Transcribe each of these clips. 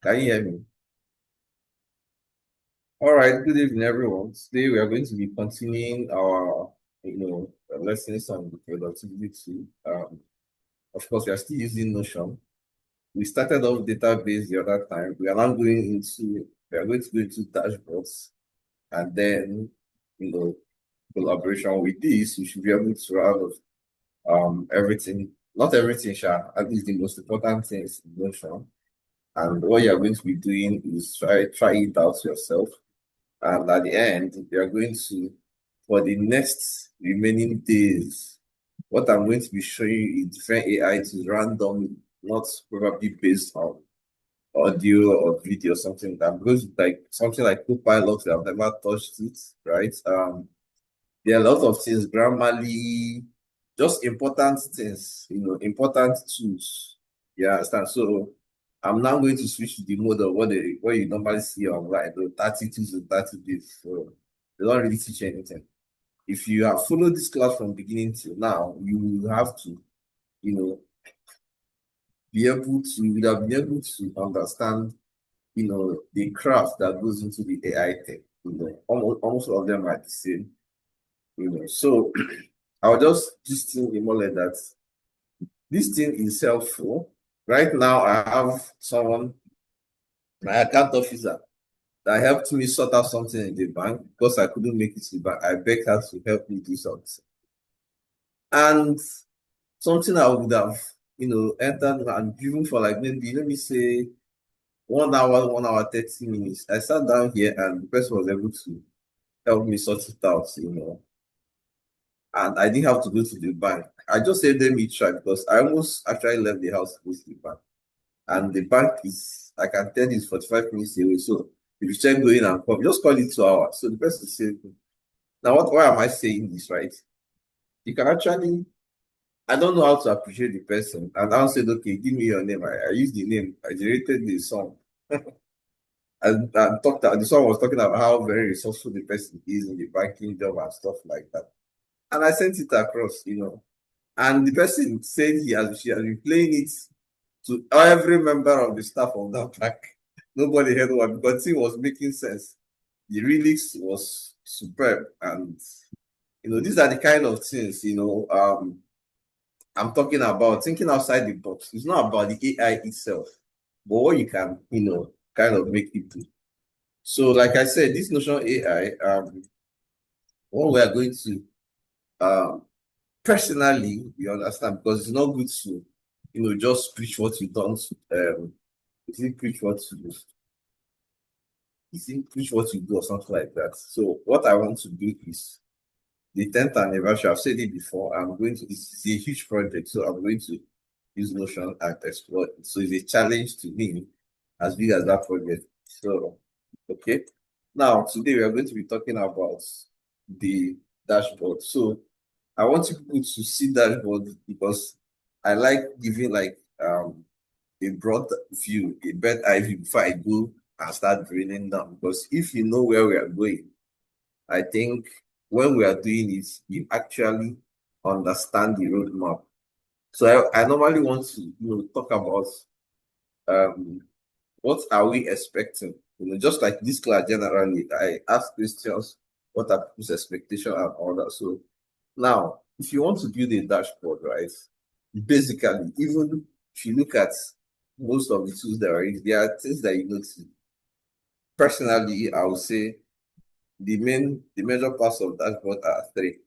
Can you hear me? All right, good evening, everyone. Today we are going to be continuing our, lessons on productivity. Of course, we are still using Notion. We started off database the other time. We are going to go into dashboards, and then, you know, collaboration with this, we should be able to have everything, not everything, at least the most important things in Notion. And what you are going to be doing is try it out yourself. And at the end, we are going to, for the next remaining days, what I'm going to be showing you is different AI to random, not probably based on audio or video or something like that. Because like something like Copilot, I've never touched it, right? There are a lot of things, grammarly, just important things, important tools. You understand? So I'm now going to switch to the mode of what you normally see online, the 30 tools in 30 days. So they don't really teach you anything. If you have followed this class from beginning till now, you will have to, you know, you would have been able to understand, the craft that goes into the AI thing. Almost all of them are the same. So I'll just this thing in more like that. This thing is helpful. Right now, I have someone, my account officer, that helped me sort out something in the bank because I couldn't make it to the bank. I begged her to help me do something. And something I would have, entered and driven for like maybe, let me say, 1 hour, 30 minutes. I sat down here and the person was able to help me sort it out, and I didn't have to go to the bank. I just said, let me try because I almost actually left the house to go to the bank. And the bank is, I can tell you, it's 45 minutes away. So if you check going and come, just call it 2 hours. So the person said, now why am I saying this, right? You can actually, I don't know how to appreciate the person. And I said, okay, give me your name. I used the name, I generated the song. The song was talking about how very resourceful the person is in the banking job and stuff like that. And I sent it across, And the person said she has been playing it to every member of the staff of that bank. Nobody heard one because it was making sense. The lyrics was superb. And these are the kind of things, I'm talking about thinking outside the box. It's not about the AI itself, but what you can, kind of make it do. So, like I said, this Notion AI, what we are going to um personally, you understand, because it's not good to, just preach what you don't. Is it preach what you is it preach what you do or something like that? So what I want to do is the 10th anniversary. I've said it before. This is a huge project, so I'm going to use Notion and explore it. So it's a challenge to me as big as that project. So, okay. Now, today we are going to be talking about the dashboard. So I want people to see dashboard because I like giving like a broad view, a bird eye view before I go and start drilling down. Because if you know where we are going, I think when we are doing it, you actually understand the roadmap. So I normally want to talk about um what are we expecting? Just like this class generally, I ask questions, what are people's expectations and all that. So now, if you want to build a dashboard, right? Basically, even if you look at most of the tools there are things that you notice. Personally, I would say the major parts of dashboard are three.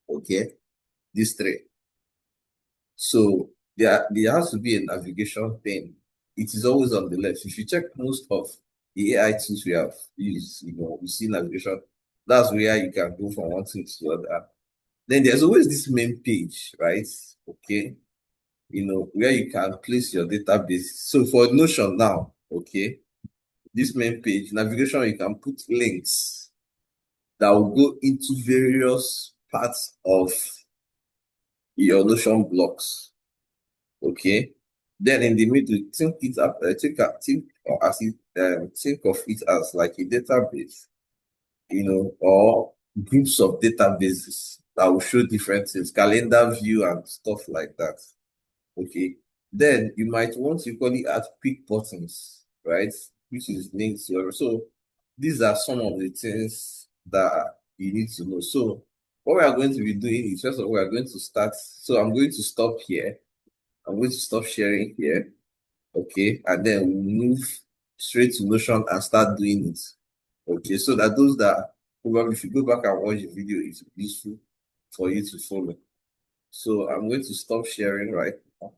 Okay, these three. So there has to be a navigation pane. It is always on the left. If you check most of the AI tools we have used, we see navigation. That's where you can go from one thing to the other. Then there's always this main page, right? Okay, where you can place your database. So for Notion now, okay, this main page, navigation, you can put links that will go into various parts of your Notion blocks. Okay. Then in the middle, think it up, think of it as like a database, or groups of databases that will show different things, calendar view and stuff like that. Okay. Then you might want to equally add quick buttons, right? Which is linked to your. So these are some of the things that you need to know. So what we are going to be doing is first of all, we are going to start. So I'm going to stop here. I'm going to stop sharing here. Okay. And then we'll move straight to Notion and start doing it. Okay. So that those that probably if you go back and watch the video, it's useful for you to follow. So I'm going to stop sharing right now.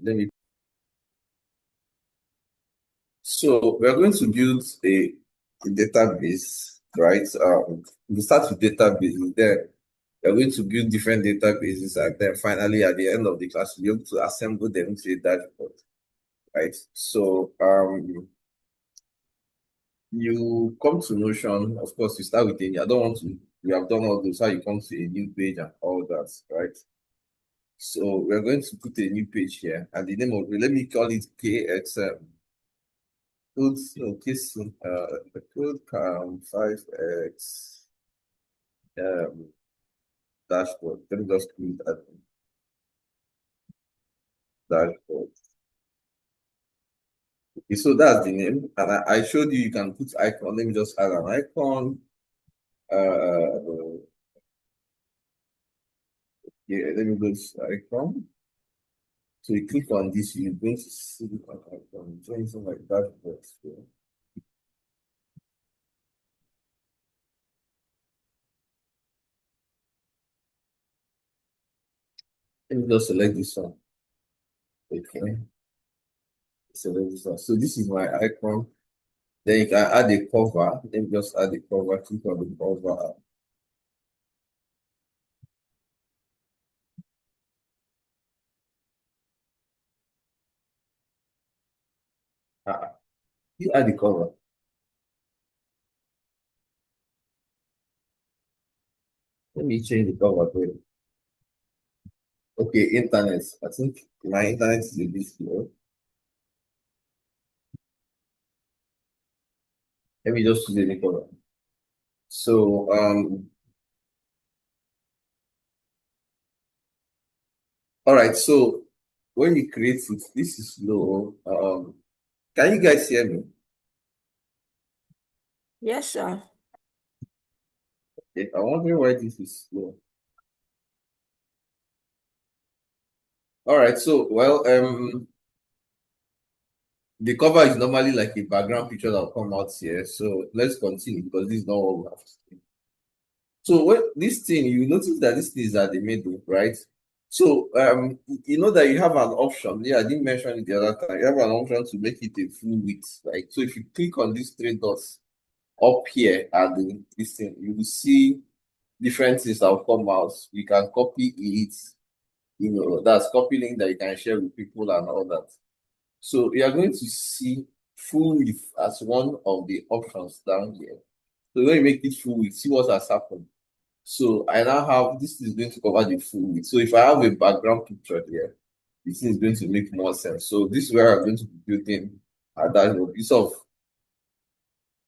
Let me. So we're going to build a database, right? We start with databases, then we're going to build different databases, and then finally at the end of the class, we'll be able to assemble them into a dashboard, right? So you come to Notion, of course, you start with I don't want to, we have done all those, how you come to a new page and all that, right? So we're going to put a new page here, and the name of it, let me call it KXM. Code, no, case, the code 5x um, dashboard. Let me just create that dashboard. Okay, so that's the name, and I showed you can put icon. Let me just add an icon. Yeah, let me go to icon. So you click on this, you're going to see the icon, doing something like dashboard. So let me just select this one. Okay, select this one. So this is my icon. Then you can add a cover. Let me just add a cover. Click on the cover. You add the cover. Let me change the cover to it. Okay, internet. I think my internet is a bit slow. Let me just choose the cover. So all right. So when you create it, this is low. Can you guys hear me? Yes, sir. Okay, I'm wondering why this is slow. All right. So well, the cover is normally like a background picture that will come out here. So let's continue because this is not what we have to do. So when this thing, you notice that this thing is at the middle, right? So you know that you have an option. Yeah, I didn't mention it the other time. You have an option to make it a full width, right? So if you click on these three dots up here at this thing, you will see different things that will come out. You can copy it, that's copy link that you can share with people and all that. So you are going to see full width as one of the options down here. So when you make it full width, see what has happened. So I now have this is going to cover the full width. So if I have a background picture here, this is going to make more sense. So this is where I'm going to be building a dashboard instead of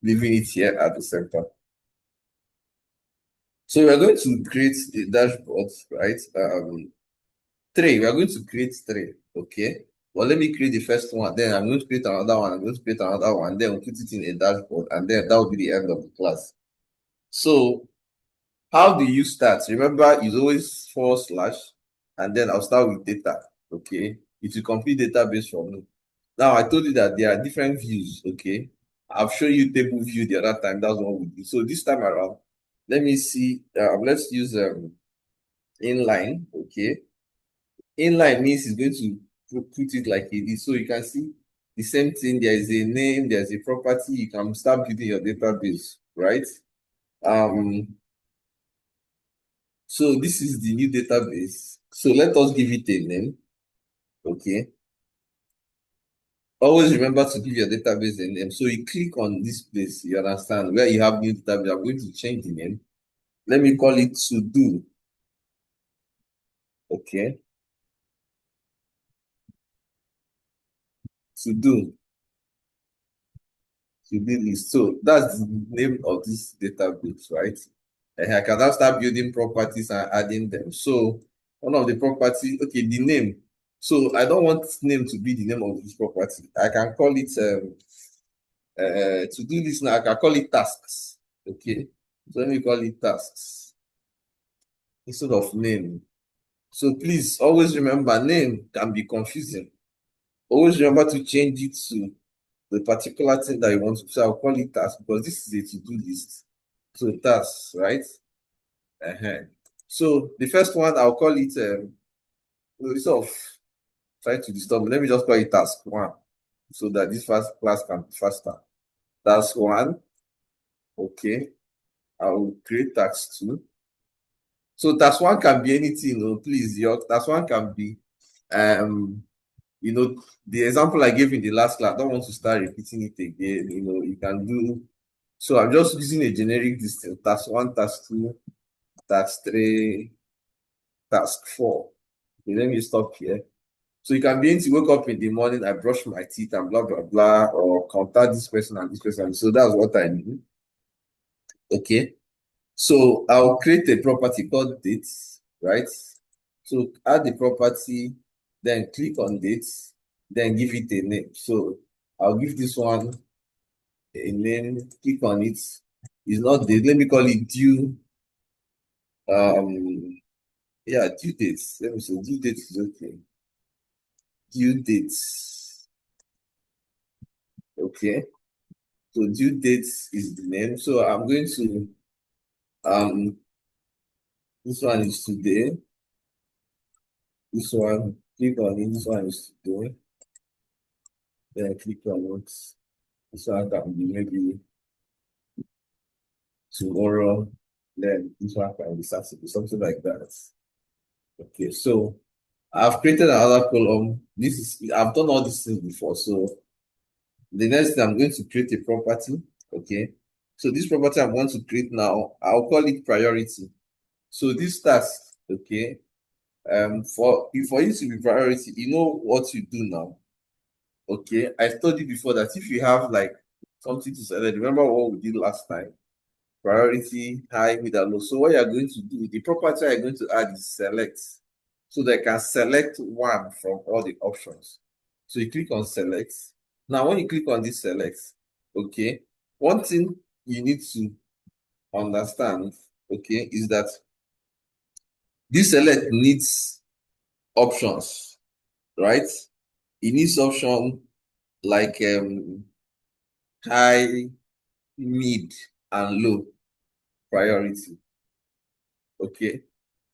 leaving it here at the center. So we are going to create a dashboard, right? Three. We are going to create three. Okay. Well, let me create the first one. Then I'm going to create another one. I'm going to create another one. Then we'll put it in a dashboard, and then that will be the end of the class. So how do you start? Remember, it's always forward slash, and then I'll start with data. Okay, it's a complete database for me. Now I told you that there are different views. Okay, I've shown you table view the other time. That's what we did. So this time around, let me see. Let's use inline. Okay, inline means it's going to put it like it is. So you can see the same thing. There is a name. There's a property. You can start building your database, right? Um, So this is the new database. So let us give it a name. Okay. Always remember to give your database a name. So you click on this place, you understand, where you have new database. I'm going to change the name. Let me call it to do. Okay. To do. To do list. So that's the name of this database, right? And I can now start building properties and adding them. So one of the property, okay, the name. So I don't want name to be the name of this property. I can call it to do this now, I can call it tasks. Okay. So let me call it tasks instead of name. So please always remember name can be confusing. Always remember to change it to the particular thing that you want to. So I'll call it task because this is a to-do list. So tasks, right? Uh-huh. So the first one I'll call it instead of trying to disturb me, let me just call it task one so that this first class can be faster. Task one, okay. I will create task two. So task one can be anything, please. Your task one can be um the example I gave in the last class. I don't want to start repeating it again. You can do. So I'm just using a generic distance. Task one, task two, task three, task four. Okay, let me stop here. So you can be to wake up in the morning, I brush my teeth and blah blah blah, or contact this person and this person. So that's what I mean. Okay. So I'll create a property called dates, right? So add the property, then click on dates, then give it a name. So I'll give this one a name, click on it. It's not date, let me call it due. Yeah, due dates. Let me say due date is okay. Due dates. Okay. So due dates is the name. So I'm going to this one is today. This one, click on it. This one is today. Then click on it. This one can be maybe tomorrow. Then this one can be Saturday, something like that. Okay, so I've created another column. I've done all these things before. So the next thing I'm going to create a property. Okay. So this property I'm going to create now, I'll call it priority. So this task, okay, for you to be priority, you know what you do now. Okay, I told you before that if you have like something to select, remember what we did last time? Priority, high, mid, and low. So what you're going to do, the property you're going to add is select. So they can select one from all the options. So you click on select. Now, when you click on this select, okay, one thing you need to understand, okay, is that this select needs options, right? It needs option like high, mid, and low priority. Okay.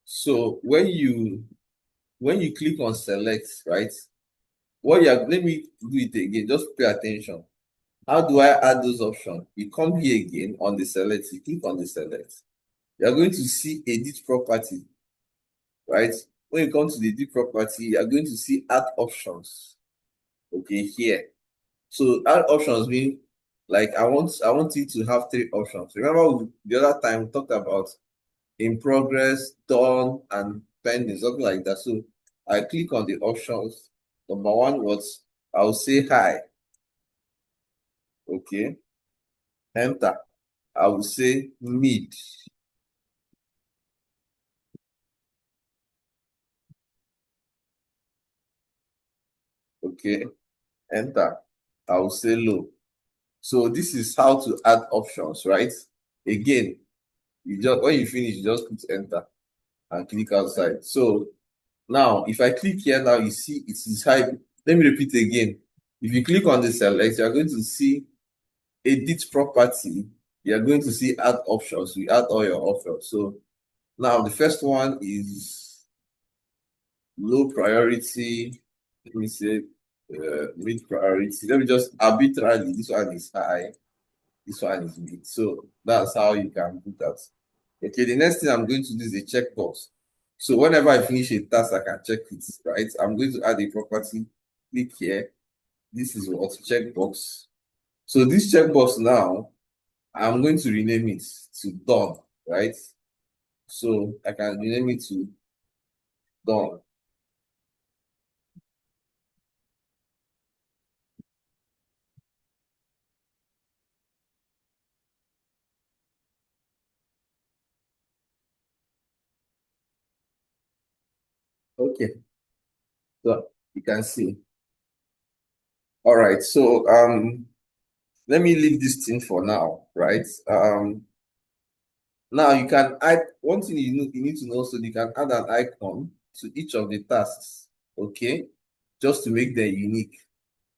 So when you click on select, right? Let me do it again. Just pay attention. How do I add those options? You come here again on the select, you click on the select. You're going to see edit property, right? When you come to the edit property, you're going to see add options. Okay, here. So add options mean like I want you to have three options. Remember the other time we talked about in progress, done, and pending, something like that. So I click on the options. Number one was I'll say hi. Okay. Enter. I will say mid. Okay. Enter. I will say low. So this is how to add options, right? Again, you just when you finish, you just put enter and click outside. So now if I click here now, you see it is high. Let me repeat again. If you click on the select, you're going to see edit property. You're going to see add options. You add all your options. So now the first one is low priority. Let me say mid priority. Let me just arbitrarily. This one is high. This one is mid. So that's how you can do that. Okay, the next thing I'm going to do is a checkbox. So whenever I finish a task, I can check it, right? I'm going to add a property. Click here. This is what checkbox. So this checkbox now, I'm going to rename it to done, right? So I can rename it to done. Okay, so you can see. All right, so let me leave this thing for now, right? Now you can add one thing you need to know, so you can add an icon to each of the tasks, okay? Just to make them unique.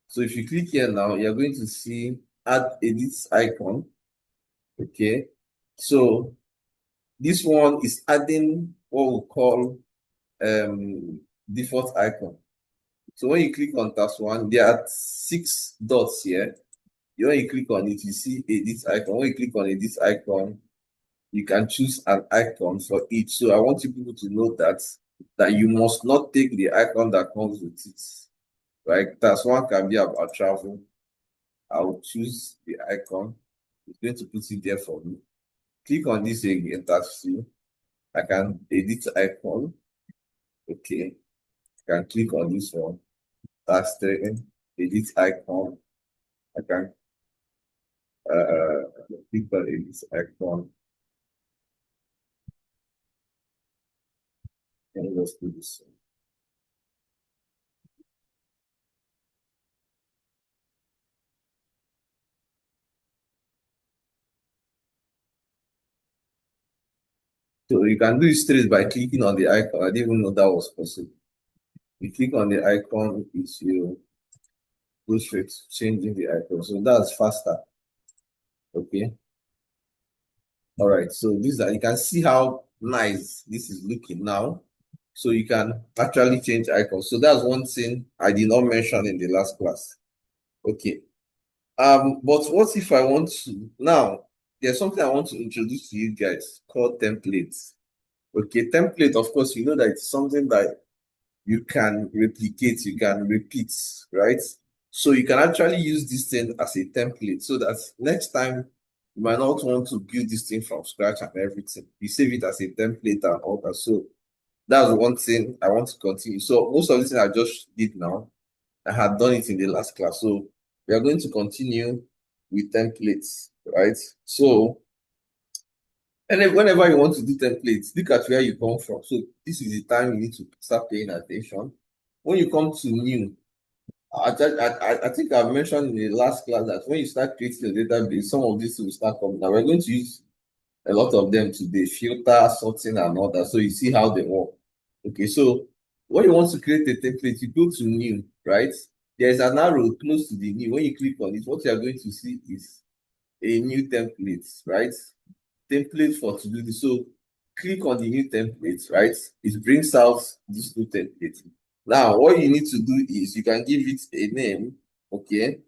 So if you click here now, you're going to see add edit icon, okay? So this one is adding what we call default icon. So when you click on task one, there are 6 dots here. When you click on it, you see edit icon. When you click on edit icon, you can choose an icon for each. So I want you people to know that you must not take the icon that comes with it. Right? Task one can be about travel. I will choose the icon. It's going to put it there for me. Click on this again, task two. I can edit icon. Okay. I can click on this one. Task three, edit icon. I can click on edit icon. And let's do this. So you can do it straight by clicking on the icon. I didn't even know that was possible. You click on the icon, it will go straight to changing the icon. So that's faster. Okay. All right. So this you can see how nice this is looking now. So you can actually change icons. So that's one thing I did not mention in the last class. Okay. But what if I want to now? There's something I want to introduce to you guys called templates. Okay, template, of course, you know that it's something that you can replicate, you can repeat, right? So you can actually use this thing as a template so that next time you might not want to build this thing from scratch and everything. You save it as a template and all that. So that's one thing I want to continue. So most of the things I just did now, I had done it in the last class. So we are going to continue with templates, right? So and then whenever you want to do templates, look at where you come from. So this is the time you need to start paying attention. When you come to new, I think I've mentioned in the last class that when you start creating a database, some of these will start coming. Now we're going to use a lot of them today, filter, sorting, and all that. So you see how they work. Okay, so when you want to create a template, you go to new, right? There's an arrow close to the new. When you click on it, what you are going to see is a new template, right? Template for to do this. So click on the new template, right? It brings out this new template. Now, what you need to do is you can give it a name, okay?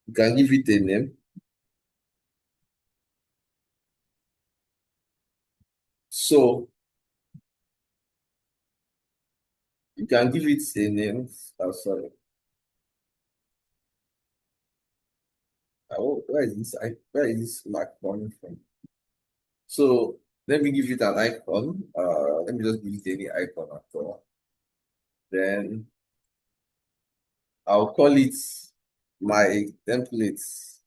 You can give it a name. So you can give it a name. Oh, sorry. Where is this mark coming from? So let me give it an icon. Let me just give it any icon at all. Then I'll call it my templates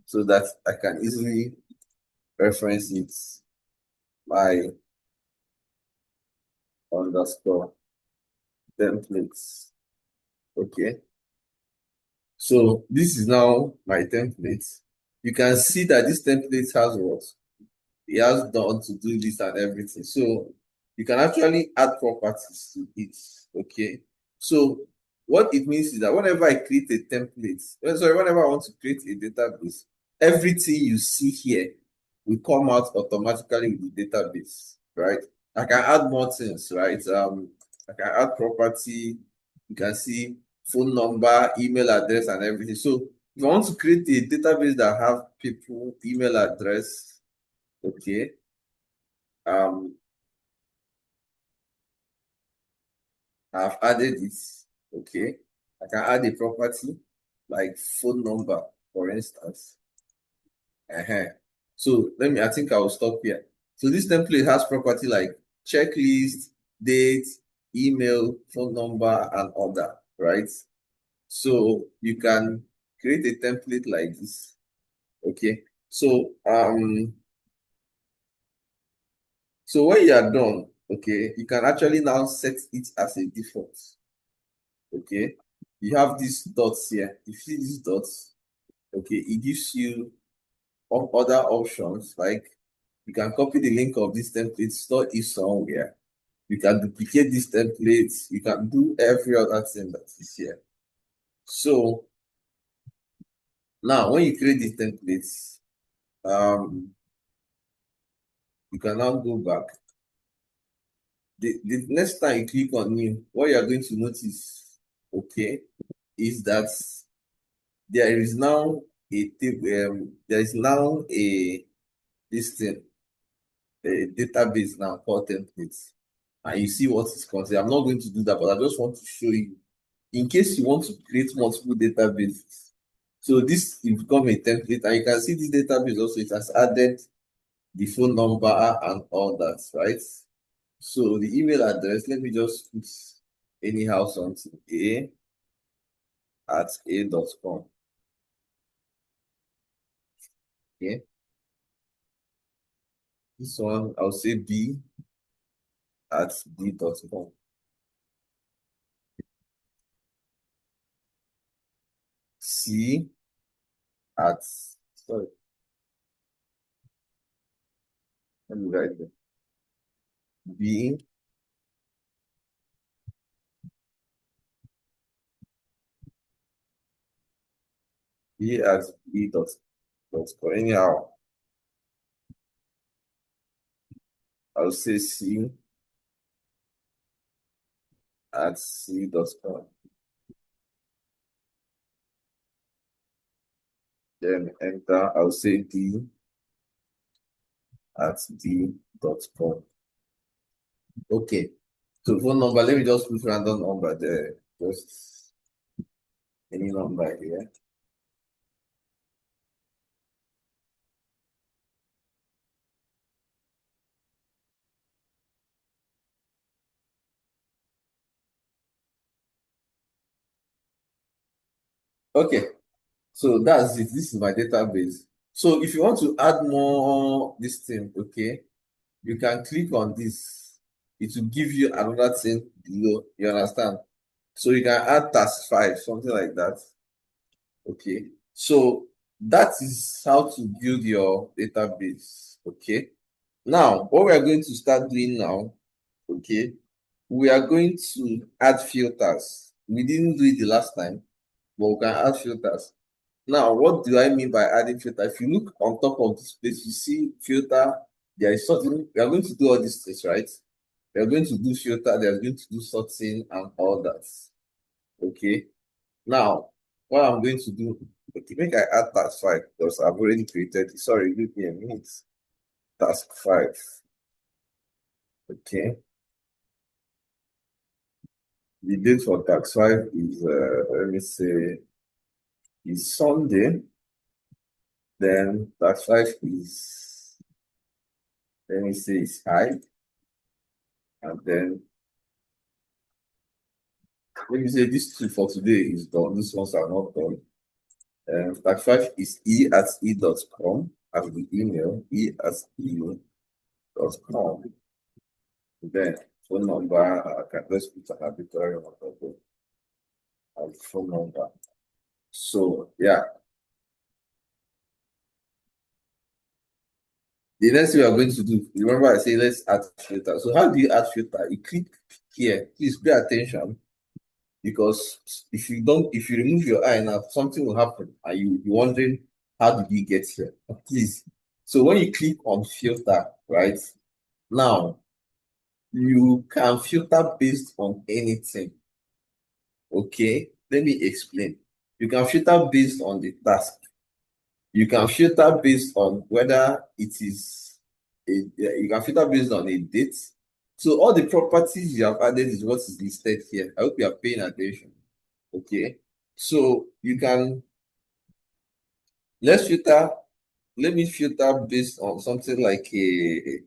so that I can easily reference it. My underscore templates. Okay. So this is now my template. You can see that this template has what? It has done to do this and everything. So you can actually add properties to it. Okay. So what it means is that whenever I create a template, whenever I want to create a database, everything you see here will come out automatically with the database, right? I can add more things, right? I can add property. You can see phone number, email address, and everything. So if I want to create a database that have people email address, okay, um, I've added this. Okay, I can add a property like phone number, for instance. So I think I will stop here. So this template has property like checklist, date, email, phone number, and other, right? So you can create a template like this. Okay. So when you are done, Okay, you can actually now set it as a default. Okay, you have these dots here. If you see these dots, okay, it gives you other options like you can copy the link of this template, store it somewhere. You can duplicate these templates. You can do every other thing that is here. So now, when you create these templates, you can now go back. The next time you click on new, what you are going to notice, okay, is that there is now a there is now a this thing, a database now called templates, and you see what is contained. I'm not going to do that, but I just want to show you in case you want to create multiple databases. So this will become a template, and you can see this database also. It has added the phone number and all that, right? So the email address, let me just put anyhow something a@a.com. Okay. This one I'll say b@b.com. C at sorry, let me write it. B b@b.com. Anyhow, I'll say c@c.com. Then enter, I'll say d@d.com. Okay. So phone number, let me just put random number there. Just any number here. Okay. So that's it. This is my database. So if you want to add more this thing, okay, you can click on this. It will give you another thing below. You understand? So you can add task 5, something like that. Okay. So that is how to build your database. Okay. Now, what we are going to start doing now, okay, we are going to add filters. We didn't do it the last time, but we can add filters. Now, what do I mean by adding filter? If you look on top of this place, you see filter. There is sorting. We are going to do all these things, right? We are going to do filter. They are going to do sorting and all that. Okay. Now, what I'm going to do, okay, make I add task 5 because I've already created it. Sorry, give me a minute. Task 5. Okay. The date for task 5 is, let me say, is Sunday. Then task 5 is, let me say, is high. And then let me say this 2 for today is done. These ones are not done. Tag 5 is e@e.com as the email, e@e.com. Then phone number, let's put an arbitrary number as phone number. So yeah. The next thing we are going to do, remember I say let's add filter. So how do you add filter? You click here. Please pay attention. Because if you remove your eye now, something will happen, and you're wondering how did you get here? Please. So when you click on filter, right now, you can filter based on anything. Okay, let me explain. You can filter based on the task. You can filter based on whether it is you can filter based on a date. So all the properties you have added is what is listed here. I hope you are paying attention. Okay, so you can let's filter. Let me filter based on something like a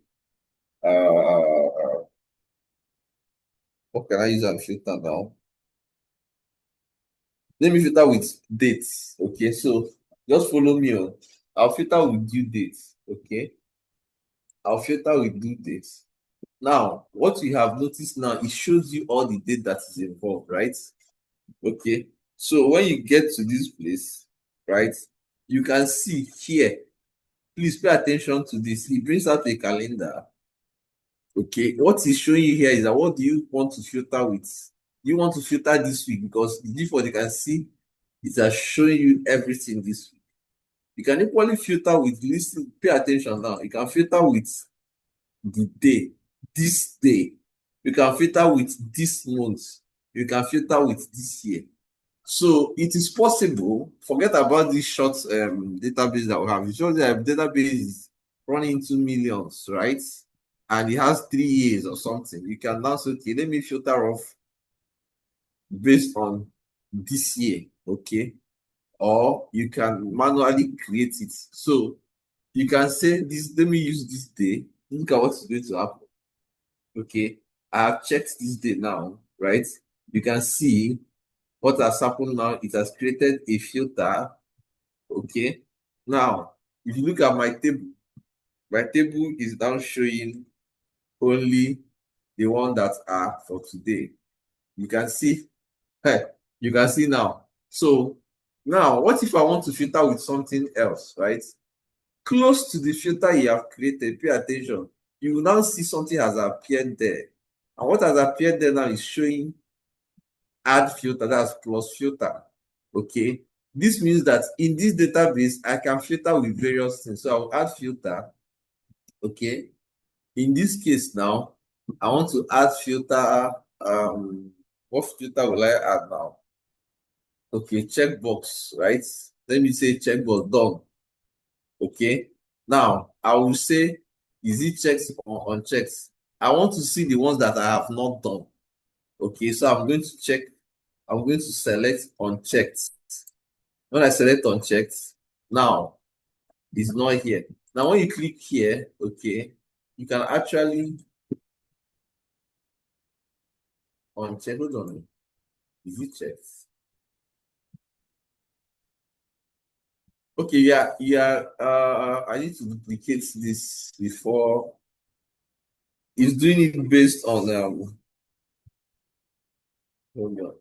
what can I use and filter now? Let me filter with dates. Okay, so just follow me on. I'll filter with due dates. Okay, I'll filter with due dates. Now, what you have noticed now, it shows you all the data that is involved, right? Okay. So when you get to this place, right, you can see here. Please pay attention to this. He brings out a calendar. Okay. What he's showing you here is that what do you want to filter with? You want to filter this week because the default you can see it has showing you everything this week. You can equally filter with listen, pay attention now. You can filter with the day, this day. You can filter with this month. You can filter with this year. So it is possible, forget about this short database that we have. It's just that database is running into millions, right? And it has 3 years or something. You can now say, okay, let me filter off based on this year, okay? Or you can manually create it. So you can say this, let me use this day. Look at what's going to happen. Okay. I have checked this day now, right? You can see what has happened now. It has created a filter. Okay. Now, if you look at my table is now showing only the one that are for today. You can see, hey, you can see now. So now, what if I want to filter with something else, right? Close to the filter you have created, pay attention. You will now see something has appeared there. And what has appeared there now is showing add filter, that's plus filter. Okay. This means that in this database, I can filter with various things. So I'll add filter. Okay. In this case now, I want to add filter. What filter will I add now? Okay, checkbox, right? Let me say checkbox done. Okay. Now I will say, is it checked or unchecked? I want to see the ones that I have not done. Okay, so I'm going to check, I'm going to select unchecked. When I select unchecked, now it's not here. Now when you click here, okay, you can actually uncheck. Hold on. Is it checked? Okay, yeah, yeah. I need to duplicate this before. It's doing it based on hold on.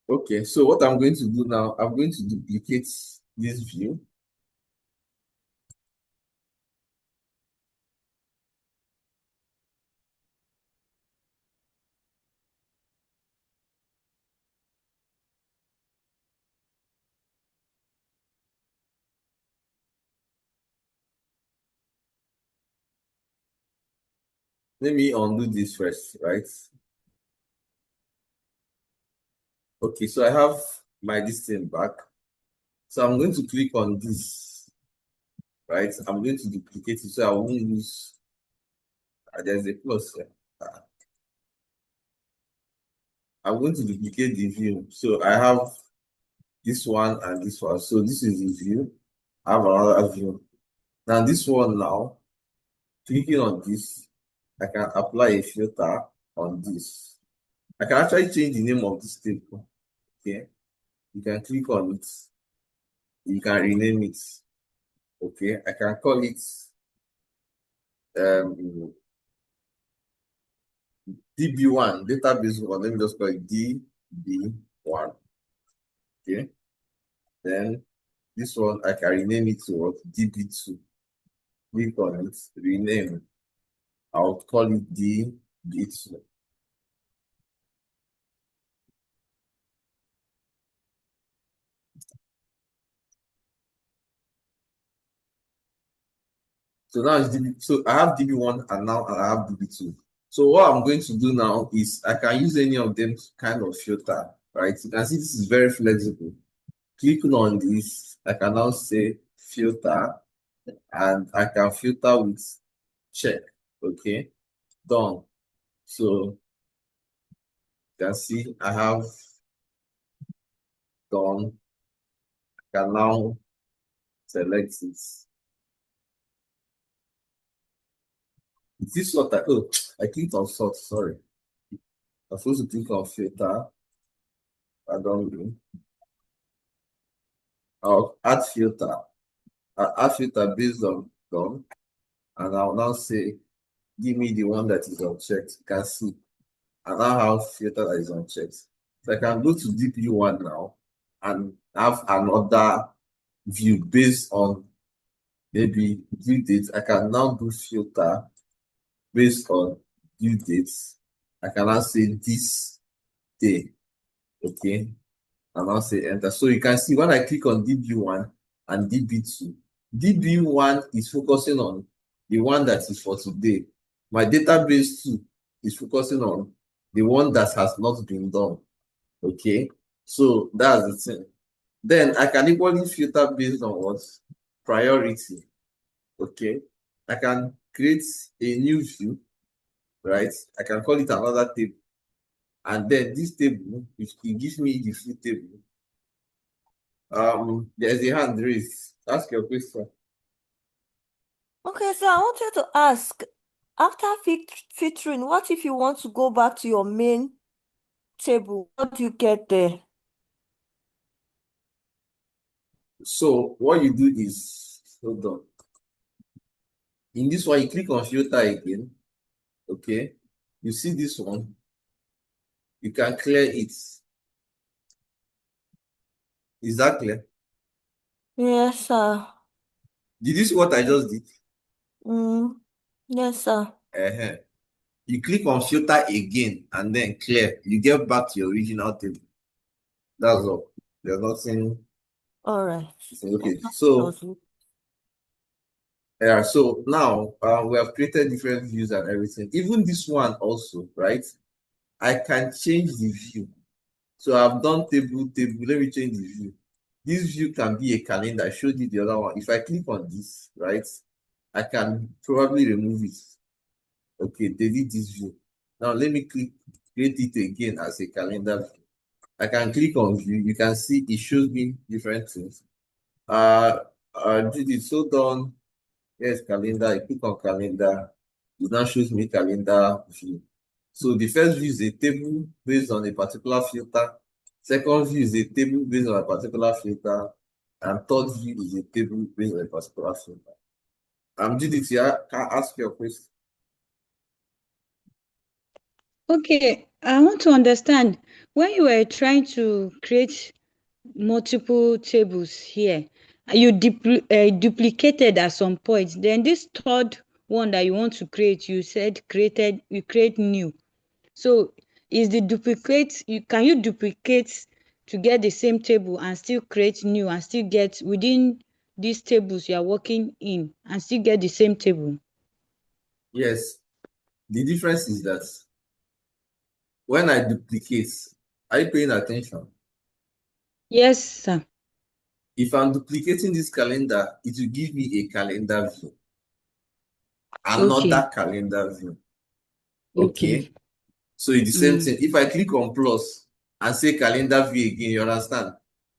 Okay, so what I'm going to do now, I'm going to duplicate this view. Let me undo this first, right? Okay, so I have my this thing back. So I'm going to click on this, right? I'm going to duplicate it so I won't lose. There's a plus here. Uh, I'm going to duplicate the view. So I have this one and this one. So this is the view. I have another view. Now this one now, clicking on this, I can apply a filter on this. I can actually change the name of this table. Okay. You can click on it. You can rename it. Okay. I can call it um DB1, database one. Let me just call it DB1. Okay. Then this one, I can rename it to what? DB2. Click on it, rename. I'll call it DB2. So now it's DB. So I have DB1 and now I have DB2. So what I'm going to do now is I can use any of them to kind of filter, right? You can see this is very flexible. Clicking on this, I can now say filter and I can filter with check. Okay, done. So you can see I have done Can now select it. Is this what I, oh, I clicked on sort, sorry. I'm supposed to click on filter. I don't do. I'll add filter. I'll add filter based on done. And I'll now say, give me the one that is unchecked. You can see. And now have filter that is unchecked. So I can go to DP1 now and have another view based on maybe due date. I can now do filter based on due dates. I can now say this day. Okay. And I'll say enter. So you can see when I click on DB1 and DB2, DB1 is focusing on the one that is for today. My database 2 is focusing on the one that has not been done. Okay, so that's the thing. Then I can equally filter based on what? Priority. Okay, I can create a new view, right? I can call it another table. And then this table, if it gives me the full table, there's a hand raised. Ask your question. Okay, so I wanted to ask, after featuring, what if you want to go back to your main table? What do you get there? So what you do is, hold on. In this one, you click on filter again. Okay. You see this one. You can clear it. Is that clear? Yes, sir. Did you see what I just did? Mm, yes, sir. Uh-huh. You click on filter again and then clear. You get back to your original table. That's all. There's nothing. All right. Okay. So yeah, so now we have created different views and everything. Even this one also, right? I can change the view. So I've done table, table. Let me change the view. This view can be a calendar. I showed you the other one. If I click on this, right, I can probably remove it. Okay, delete this view. Now let me create it again as a calendar view. I can click on view. You can see it shows me different things. Did it so done. Yes, calendar. I click on calendar. It now shows me calendar view. So the first view is a table based on a particular filter. Second view is a table based on a particular filter. And third view is a table based on a particular filter. Judith, yeah, can I ask you a question? Okay, I want to understand when you were trying to create multiple tables here, you duplicated at some point. Then this third one that you want to create, you said you create new. So is the duplicate, can you duplicate to get the same table and still create new and still get within these tables you are working in and still get the same table? Yes. The difference is that when I duplicate, are you paying attention? Yes, sir. If I'm duplicating this calendar, it will give me a calendar view, Okay. another calendar view. Okay. Okay. So it's the same Mm. thing. If I click on plus and say calendar view again, you understand?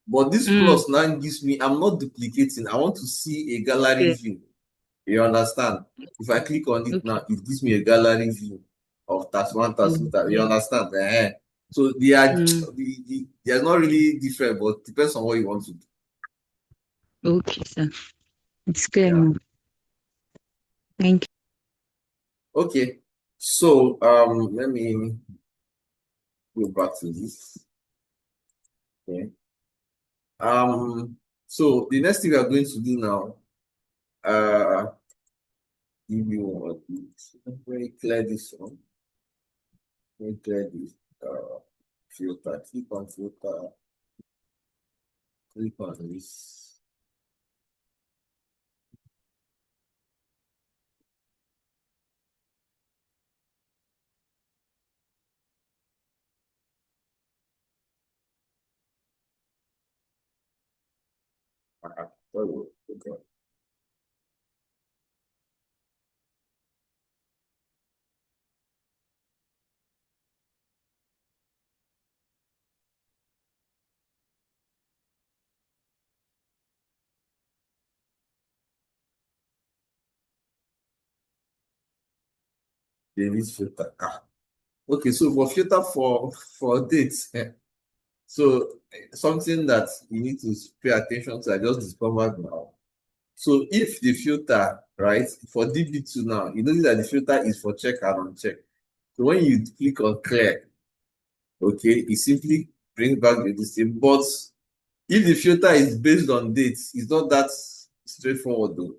But this Mm. plus now gives me, I'm not duplicating. I want to see a gallery Okay. view. You understand? If I click on it Okay. now, it gives me a gallery view of task one, task two, task. You Okay. understand? So they are Mm. they are not really different, but depends on what you want to do. Okay, sir. It's clear Yeah. now. Thank Okay. So let me go back to this. Okay. So the next thing we are going to do now, give me one. Let me clear this one. Let me clear this filter. Click on filter. Click on this. Sorry. Okay. delete filter. Okay, so for filter for dates, so something that you need to pay attention to, I just discovered now. So if the filter, right, for DB2 now, you notice that the filter is for check and uncheck. So when you click on clear, okay, it simply brings back the same. But if the filter is based on dates, it's not that straightforward though.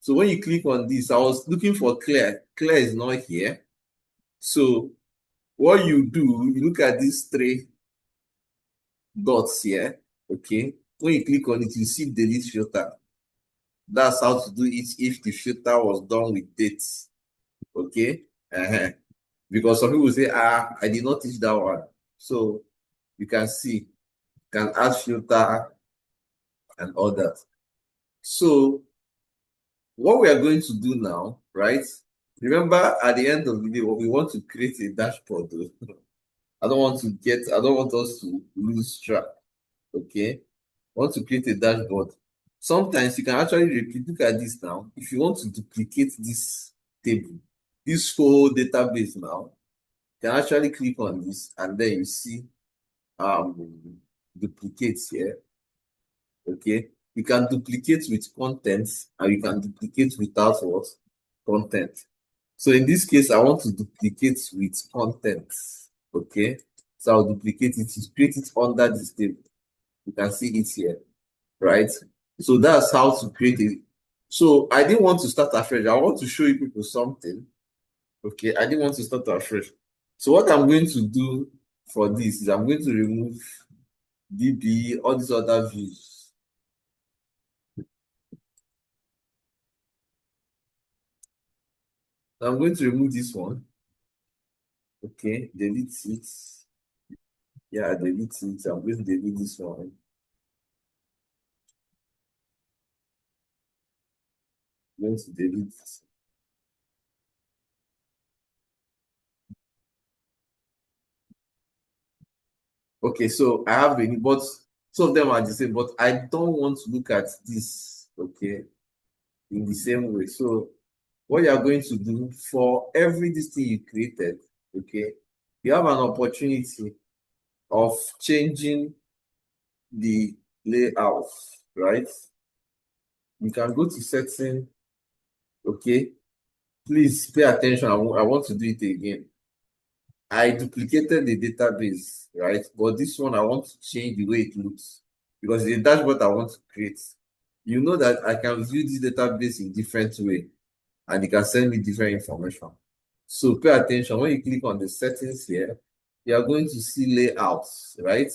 So when you click on this, I was looking for clear. Clear is not here. So what you do, you look at these three dots here, okay? When you click on it, you see delete filter. That's how to do it if the filter was done with dates, okay? Because some people say, I did not teach that one. So you can see, you can add filter and all that. So what we are going to do now, right? Remember at the end of the day, we want to create a dashboard. I don't want us to lose track. Okay. Want to create a dashboard. Sometimes you can actually repeat. Look at this now. If you want to duplicate this table, this whole database now, you can actually click on this and then you see duplicates here. Okay. You can duplicate with content and you can duplicate without what? Content. So in this case, I want to duplicate with content. Okay. So I'll duplicate it, create it under this table. You can see it here, right? So that's how to create it. So I didn't want to start afresh. I want to show you people something. Okay, I didn't want to start afresh. So what I'm going to do for this is I'm going to remove DB, all these other views. I'm going to remove this one. Okay, delete it. Yeah, delete it. I'm going to delete this one. I'm going to delete it. Okay, so I have any, but some of them are the same, but I don't want to look at this, okay, in the same way. So what you are going to do for every this thing you created, okay, you have an opportunity of changing the layout, right? You can go to setting, okay. Please pay attention. I want to do it again. I duplicated the database, right? But this one, I want to change the way it looks because the dashboard I want to create. You know that I can view this database in different way and it can send me different information. So pay attention. When you click on the settings here, you are going to see layouts, right?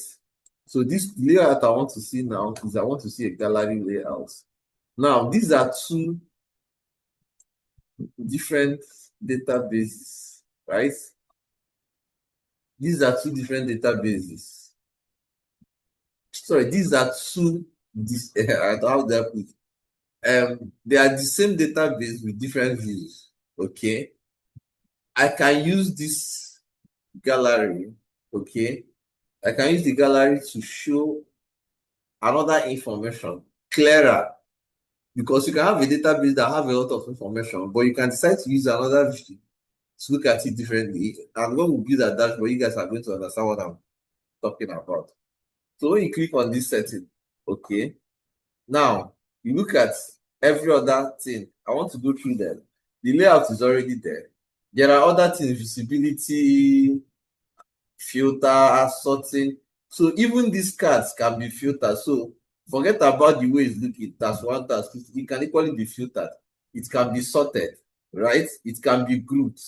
So this layout I want to see now is I want to see a gallery layout. Now, these are two different databases, right? These are two different databases. Sorry, these are two, how do I put it? They are the same database with different views, okay? I can use this gallery, okay? I can use the gallery to show another information clearer because you can have a database that have a lot of information, but you can decide to use another view to look at it differently. And when we build that dashboard, you guys are going to understand what I'm talking about. So when you click on this setting, okay, now you look at every other thing. I want to go through them. The layout is already there. There are other things, visibility, filter, sorting. So even these cards can be filtered. So forget about the way it's looking. That's one task. It can equally be filtered. It can be sorted, right? It can be grouped.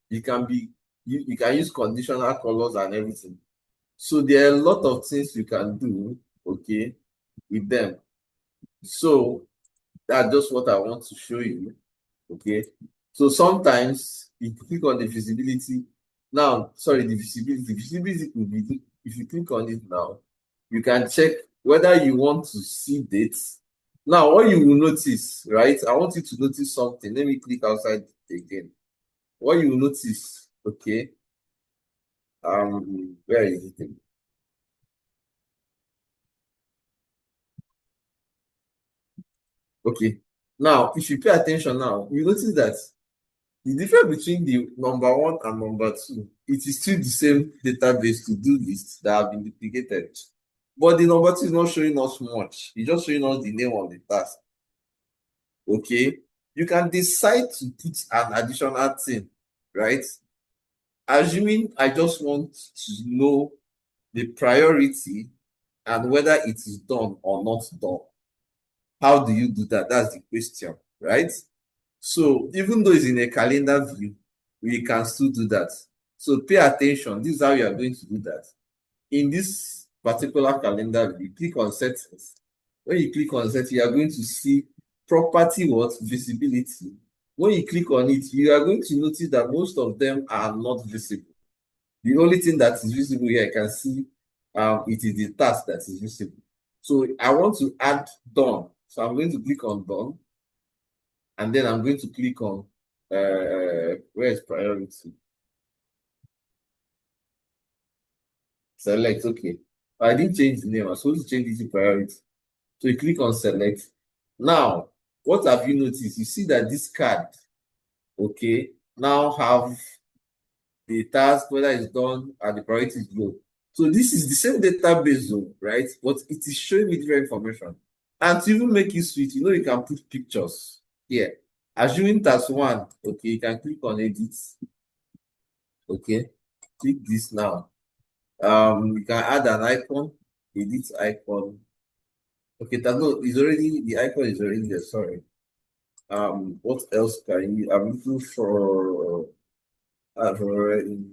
It can be you can use conditional colors and everything. So there are a lot of things you can do, okay, with them. So that's just what I want to show you, okay. So sometimes if you click on the visibility, now, sorry, the visibility could be, if you click on it now, you can check whether you want to see dates. Now, what you will notice, right? I want you to notice something. Let me click outside again. What you will notice, okay, where is it? Okay. Now, if you pay attention now, you notice that The difference between the number one and number two, it is still the same database to do lists that have been duplicated. But the number two is not showing us much. It's just showing us the name of the task. Okay. You can decide to put an additional thing, right? Assuming I just want to know the priority and whether it is done or not done. How do you do that? That's the question, right? So even though it's in a calendar view, we can still do that. So pay attention. This is how you are going to do that. In this particular calendar view, click on settings. When you click on settings, you are going to see property what visibility. When you click on it, you are going to notice that most of them are not visible. The only thing that is visible here, I can see it is the task that is visible. So I want to add done. So I'm going to click on done. And then I'm going to click on where is priority? Select, okay. I didn't change the name. I'm supposed to change it to priority. So you click on select. Now, what have you noticed? You see that this card, okay, now have the task, whether it's done and the priority is low. So this is the same database zone, right? But it is showing me different information. And to even make it sweet, you know, you can put pictures here. Assuming task one, okay, you can click on edit. Okay, click this now. You can add an icon, edit icon. Okay, that no, is already the icon is already there. Sorry. What else can you? I'm looking for. I've already.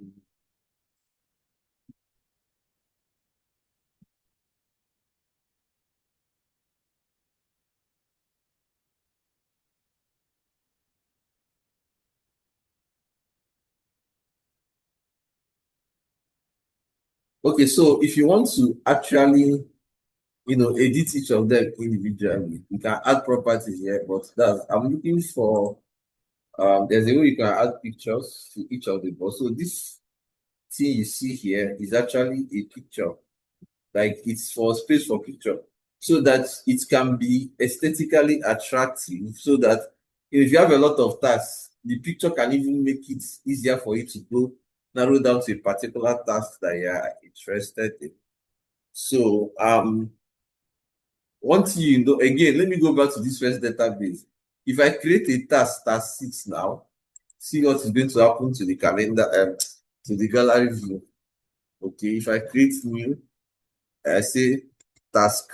Okay, so if you want to actually, edit each of them individually, you can add properties here. But that's I'm looking for. There's a way you can add pictures to each of the box. So this thing you see here is actually a picture. Like it's for space for picture, so that it can be aesthetically attractive, so that if you have a lot of tasks, the picture can even make it easier for you to go narrow down to a particular task that you are interested in. So once you know, again, let me go back to this first database. If I create a task 6 now, see what is going to happen to the calendar, to the gallery view. Okay, if I create new, I say task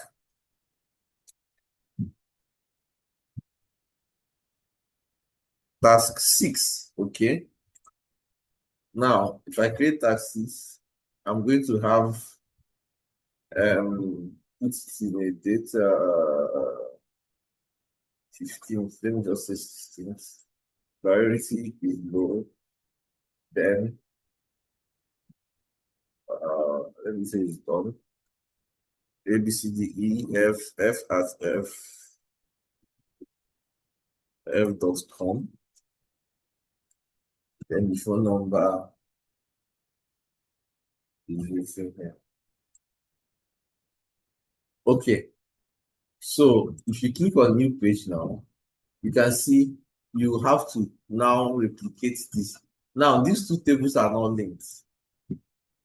6. Okay. Now, if I create task 6, I'm going to have it's in a date 15th. Let me just say 16th. Priority is low. Then let me say it's done. A B C D E F F at f.com. Then the phone number is written here. Okay. So if you click on new page now, you can see you have to now replicate this. Now, these two tables are not linked.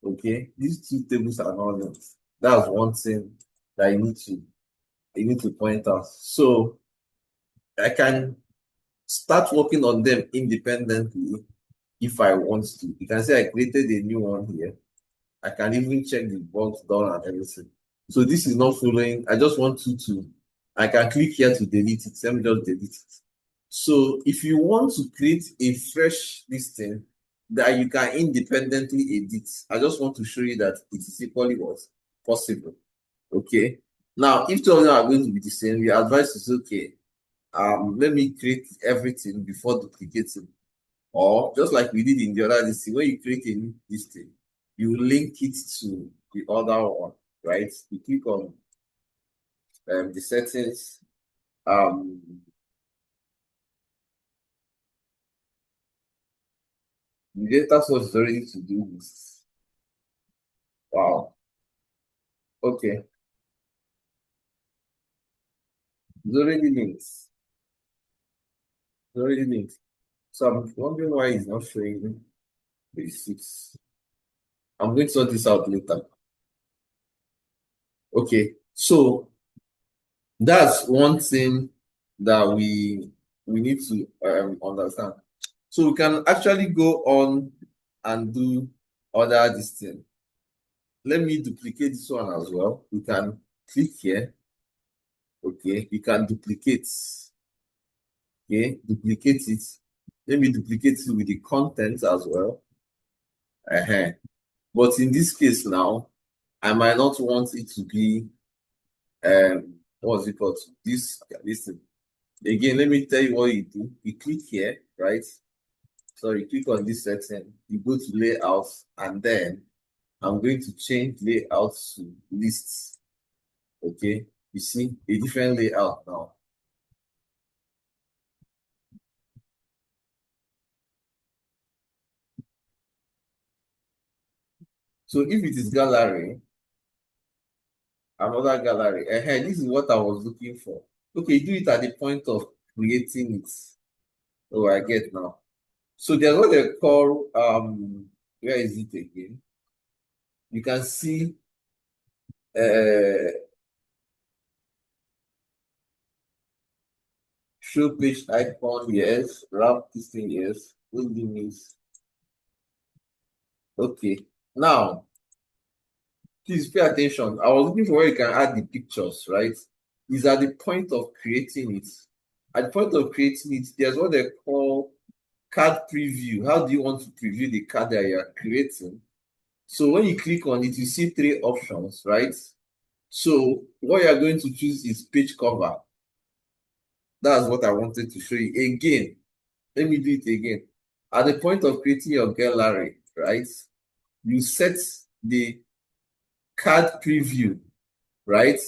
Okay, these two tables are not linked. That's one thing that you need to point out. So I can start working on them independently if I want to. You can say I created a new one here. I can even check the box done and everything. So this is not following. I just want you to, I can click here to delete it. Let me just delete it. So if you want to create a fresh listing that you can independently edit, I just want to show you that it is equally what possible. Okay. Now, if two of them are going to be the same, your advice is okay. Let me create everything before duplicating. Or just like we did in the other listing, when you create a new listing, you link it to the other one, right? You click on the settings. The data source is already to do this. Wow. Okay. It's already linked. It's already linked. So I'm wondering why it's not showing page 6. I'm going to sort this out later. Okay, so that's one thing that we need to understand. So we can actually go on and do other this thing. Let me duplicate this one as well. We can click here. Okay, you can duplicate. Okay, duplicate it. Let me duplicate it with the content as well. But in this case now, I might not want it to be what's it called? This thing. Again, let me tell you what you do. You click here, right? So you click on this section, you go to layout, and then I'm going to change layout to lists. Okay, you see a different layout now. So if it is gallery, another gallery, this is what I was looking for. Okay, do it at the point of creating it. Oh, I get now. So there's what they call where is it again? You can see show page icon, yes, wrap this thing, yes, limits. Okay, now please pay attention. I was looking for where you can add the pictures, right? Is at the point of creating it. At the point of creating it, there's what they call card preview. How do you want to preview the card that you are creating? So when you click on it, you see 3 options, right? So what you are going to choose is page cover. That's what I wanted to show you. Again, let me do it again. At the point of creating your gallery, right? You set the card preview, right?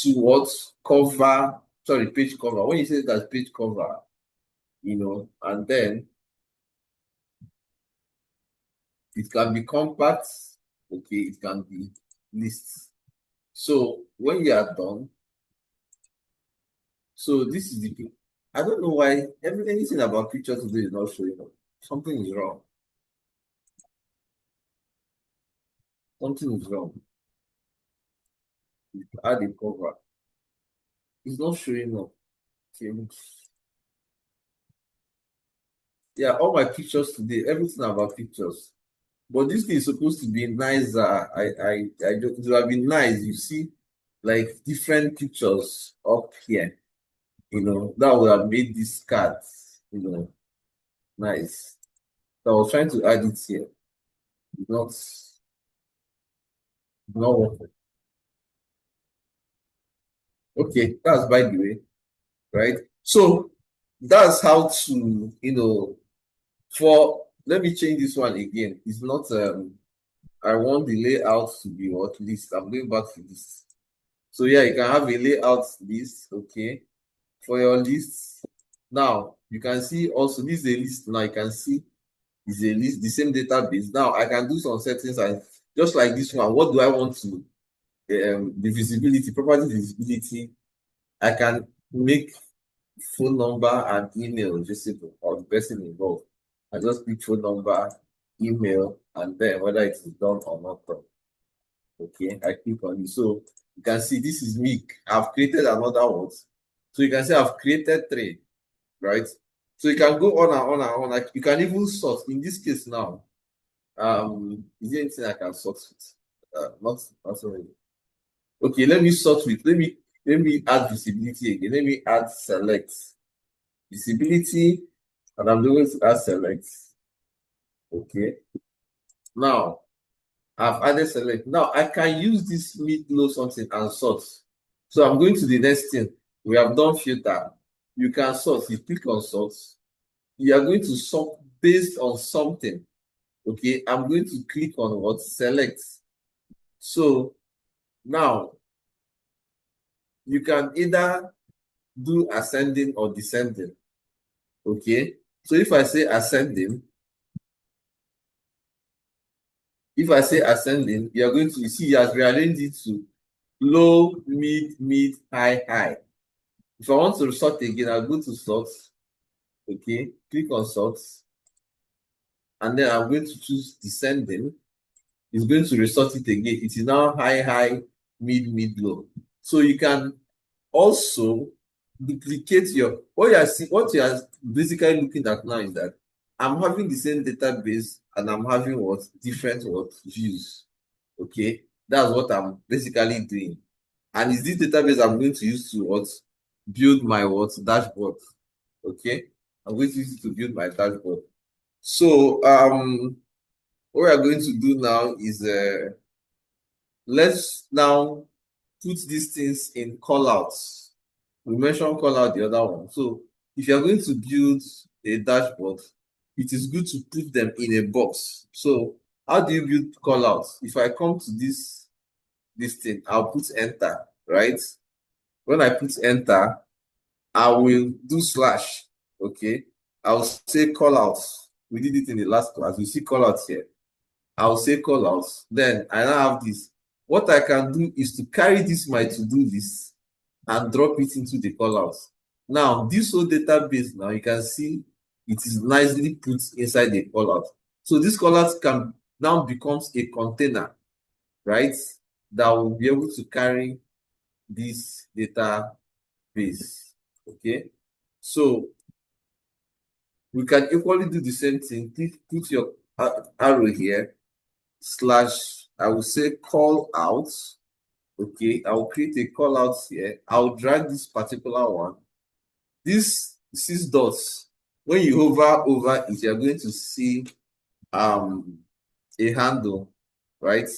To what cover, sorry, page cover. When you say that page cover, and then it can be compact, okay, it can be lists. So when you are done, so this is the thing. I don't know why anything about pictures today is not showing up. Something is wrong. Something is wrong. Add a cover. It's not showing up. Okay. Yeah, all my pictures today, everything about pictures. But this thing is supposed to be nicer. It would have been nice. You see, like different pictures up here. That would have made this card, nice. So I was trying to add it here. Not working. Okay, that's by the way, right? So that's how to, let me change this one again. It's not I want the layout to be what list. I'm going back to this. So yeah, you can have a layout list, okay, for your list. Now you can see also this is a list. Now you can see is a list, the same database. Now I can do some settings and just like this one. What do I want to the visibility, property visibility? I can make phone number and email visible or the person involved. I just pick phone number, email, and then whether it is done or not done. Okay, I click on it. So you can see this is me. I've created another one. So you can see I've created 3, right? So you can go on and on and on. Like you can even sort. In this case now, is there anything I can sort with? Not really. Okay, let me sort with. Let me add visibility again. Let me add select visibility, and I'm going to add select. Okay. Now I've added select. Now I can use this mid low something and sort. So I'm going to the next thing. We have done filter. You can sort. You click on sort. You are going to sort based on something. Okay. I'm going to click on what? Select. So now you can either do ascending or descending. Okay. So if I say ascending, you are going to see he has rearranged it to low, mid, high. If I want to sort again, I'll go to sort. Okay, click on sort, and then I'm going to choose descending. It's going to resort it again. It is now high, high, mid, mid, low. So you can also duplicate your what you are basically looking at now is that I'm having the same database and I'm having what different what views. Okay, that's what I'm basically doing. And is this database I'm going to use to what build my what dashboard. Okay, I'm going to use it to build my dashboard. So what we are going to do now is let's now put these things in callouts. We mentioned callout the other one. So if you're going to build a dashboard, it is good to put them in a box. So how do you build callouts? If I come to this thing, I'll put enter, right? When I put enter, I will do slash. Okay, I'll say callouts. We did it in the last class. You see callouts here. I'll say callouts. Then I now have this. What I can do is to carry this my to-do list and drop it into the callouts. Now, this whole database now, you can see it is nicely put inside the callout. So this callout can now becomes a container, right? That will be able to carry this database. Okay. So we can equally do the same thing. Put your arrow here, slash, I will say call out. Okay, I'll create a call out here. I'll drag this particular one. This 6 dots, when you hover over it, you're going to see a handle, right?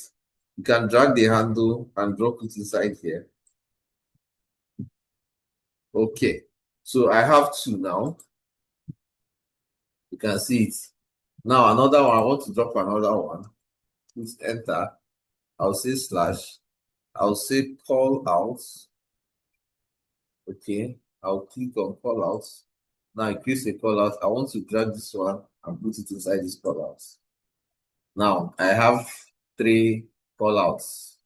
You can drag the handle and drop it inside here. Okay, so I have two now. You can see it. Now another one, I want to drop another one. Please enter. I'll say slash. I'll say call out. Okay, I'll click on call out. Now I create a call out. I want to drag this one and put it inside this call out. Now I have 3 call outs.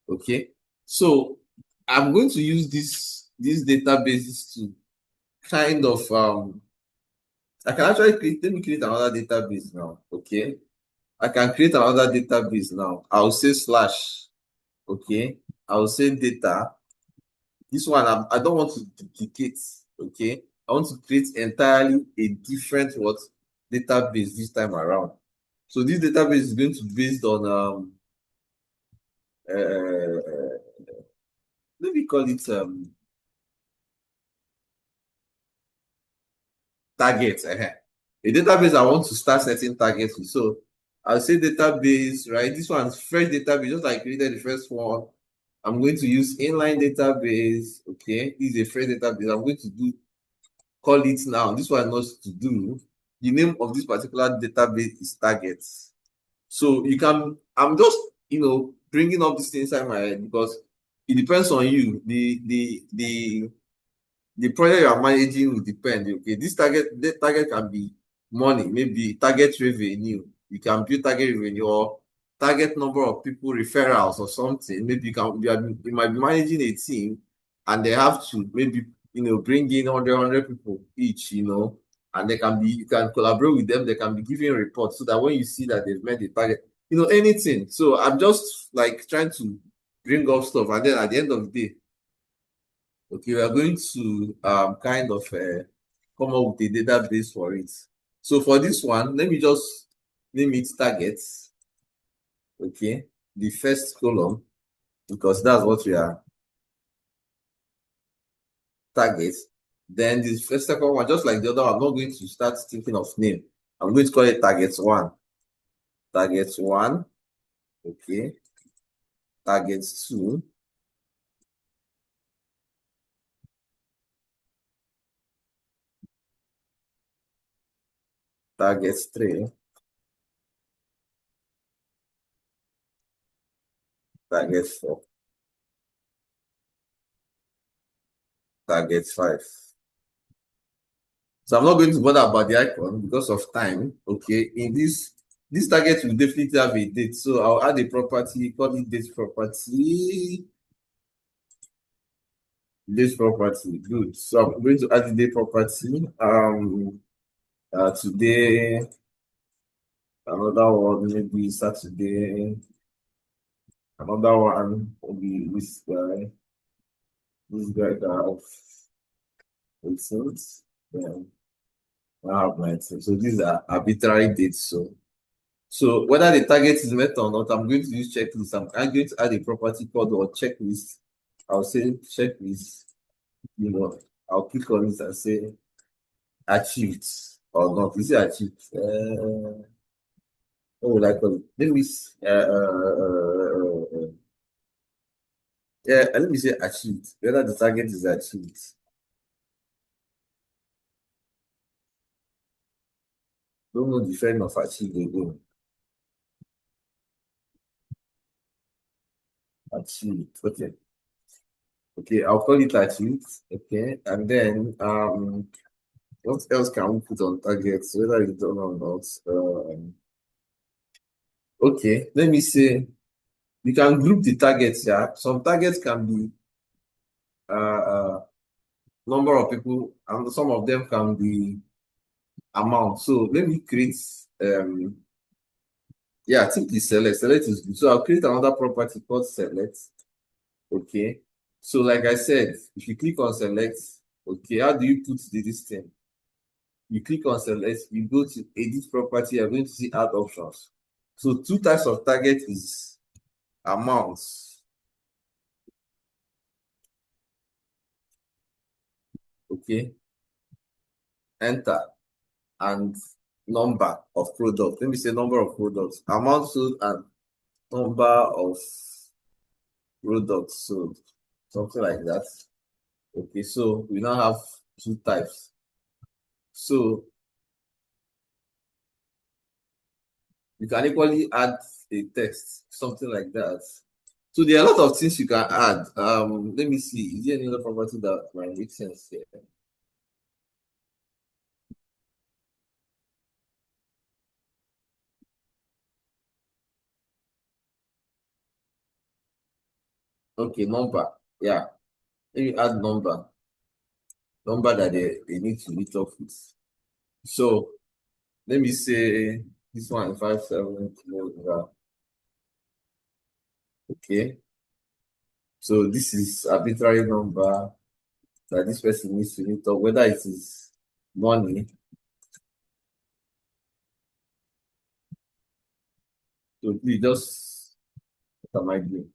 Okay, so I'm going to use these databases to kind of I can actually create, let me create another database now. Okay, I can create another database now. I'll say slash. Okay, I'll say data. This one I don't want to duplicate. Okay, I want to create entirely a different what database this time around. So this database is going to be based on let me call it targets. A database I want to start setting targets with. So I'll say database, right? This one's fresh database, just like I created the first one. I'm going to use inline database. Okay, this is a fresh database. I'm going to do call it now. This one knows to do. The name of this particular database is targets. So you can, I'm just, bringing up this thing inside my head because it depends on you. The project you are managing will depend. Okay, the target can be money, maybe target revenue. You can build target revenue or target number of people, referrals or something. Maybe you might be managing a team and they have to maybe bring in 100 people each, and you can collaborate with them. They can be giving reports so that when you see that they've met the target, anything. So I'm just like trying to bring up stuff, and then at the end of the day, okay, we are going to kind of come up with a database for it. So for this one, let me just name it targets. Okay, the first column, because that's what we are targets. Then the second one, just like the other one, I'm not going to start thinking of name. I'm going to call it targets 1. Targets 1. Okay. Targets 2. Targets 3. Targets 4. Targets 5. So I'm not going to bother about the icon because of time. Okay. In this target will definitely have a date. So I'll add a property, call it date property. This property, good. So I'm going to add the day property. Today, another one, maybe Saturday. Another one will be this guy. This guy that have 18th. Then I have 19. So these are arbitrary dates. So whether the target is met or not, I'm going to use checklist. I'm going to add a property called or checklist. I'll say checklist. I'll click on it and say achieved or not. Is it achieved? What would I call it? Let me say achieved. Whether the target is achieved. Don't know the friend of achieved again. Achieved. Okay. Okay, I'll call it achieved. Okay, and then what else can we put on targets, whether it's done or not? Okay, let me say you can group the targets. Yeah, some targets can be number of people, and some of them can be amount. So let me create yeah, I think the select is good. So I'll create another property called select. Okay. So like I said, if you click on select, okay, how do you put this thing? You click on select, you go to edit property, you're going to see add options. So two types of target is amounts. Okay. Enter and number of products. Let me say number of products. Amount sold and number of products sold. Something like that. Okay, so we now have two types. So you can equally add a text, something like that. So there are a lot of things you can add. Let me see. Is there any other property that might make sense here? Okay, number. Yeah. Let me add number. Number that they need to meet up with. So let me say this one 57. Okay. So this is arbitrary number that this person needs to meet up, whether it is money. So please just what am I doing?